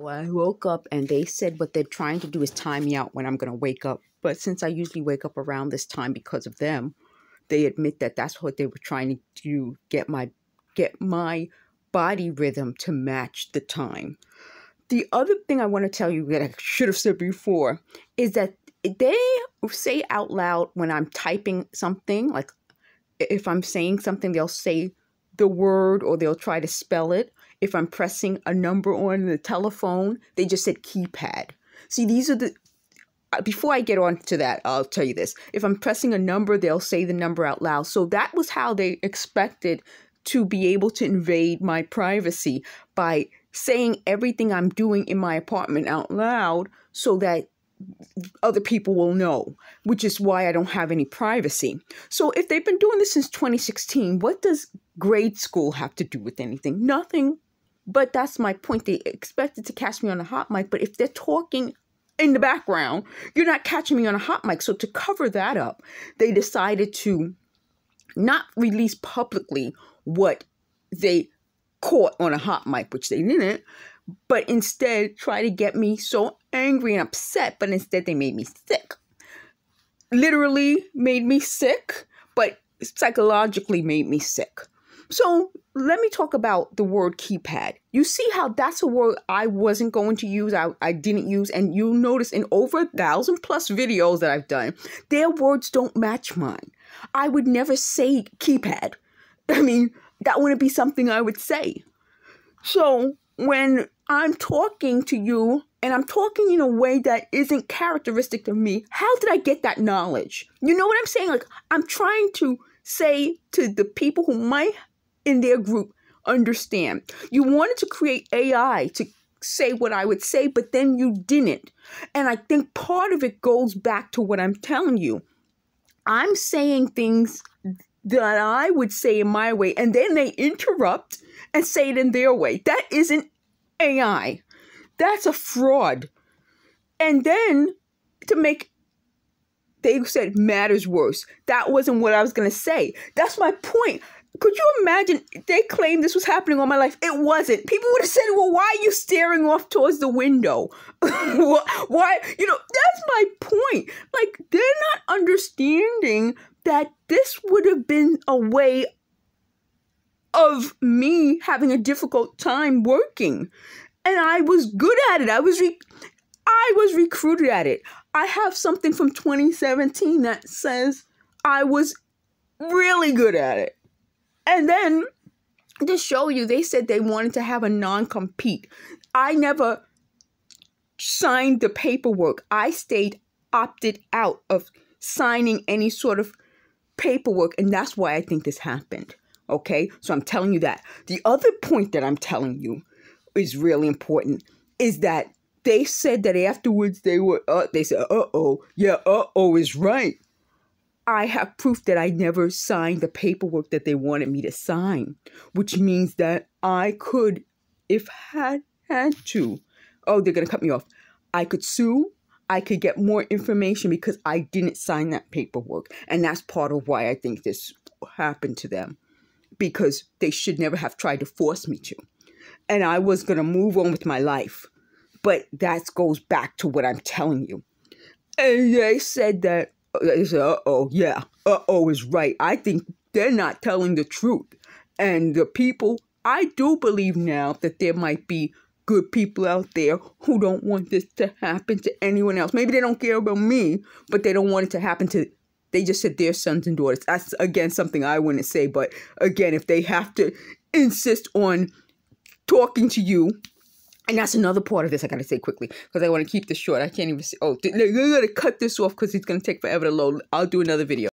I woke up and they said what they're trying to do is time me out when I'm going to wake up. But since I usually wake up around this time because of them, they admit that that's what they were trying to do, get my body rhythm to match the time. The other thing I want to tell you that I should have said before is that they say out loud when I'm typing something, like if I'm saying something, they'll say the word or they'll try to spell it. If I'm pressing a number on the telephone, they just said keypad. See, these are the, before I get on to that, I'll tell you this. If I'm pressing a number, they'll say the number out loud. So that was how they expected to be able to invade my privacy, by saying everything I'm doing in my apartment out loud so that other people will know, which is why I don't have any privacy. So if they've been doing this since 2016, what does grade school have to do with anything? Nothing. But that's my point. They expected to catch me on a hot mic, but if they're talking in the background, you're not catching me on a hot mic. So to cover that up, they decided to not release publicly what they caught on a hot mic, which they didn't, but instead try to get me so angry and upset, but instead they made me sick. Literally made me sick, but psychologically made me sick. So let me talk about the word keypad. You see how that's a word I wasn't going to use, I didn't use, and you'll notice in over 1,000+ videos that I've done, their words don't match mine. I would never say keypad. I mean, that wouldn't be something I would say. So when I'm talking to you and I'm talking in a way that isn't characteristic of me, how did I get that knowledge? You know what I'm saying? Like, I'm trying to say to the people who might in their group understand. You wanted to create AI to say what I would say, but then you didn't. And I think part of it goes back to what I'm telling you. I'm saying things that I would say in my way, and then they interrupt and say it in their way. That isn't AI. That's a fraud. And then to make, they said matters worse. That wasn't what I was going to say. That's my point. Could you imagine they claimed this was happening all my life? It wasn't. People would have said, well, why are you staring off towards the window? Why? You know, that's my point. Like, they're not understanding that this would have been a way of me having a difficult time working. And I was good at it. I was recruited at it. I have something from 2017 that says I was really good at it. And then to show you, they said they wanted to have a non-compete. I never signed the paperwork. I stayed opted out of signing any sort of paperwork. And that's why I think this happened. Okay, so I'm telling you that. The other point that I'm telling you is really important is that they said that afterwards they said, uh-oh, yeah, uh-oh is right. I have proof that I never signed the paperwork that they wanted me to sign, which means that I could, if had to, oh, they're going to cut me off. I could sue. I could get more information because I didn't sign that paperwork. And that's part of why I think this happened to them, because they should never have tried to force me to. And I was going to move on with my life. But that goes back to what I'm telling you. And they said that, they said, uh-oh, yeah, uh-oh is right. I think they're not telling the truth. And the people, I do believe now that there might be good people out there who don't want this to happen to anyone else. Maybe they don't care about me, but they don't want it to happen to, they just said their sons and daughters. That's, again, something I wouldn't say. But, again, if they have to insist on talking to you, and that's another part of this I got to say quickly, because I want to keep this short. I can't even say, oh, they're going to cut this off because it's going to take forever to load. I'll do another video.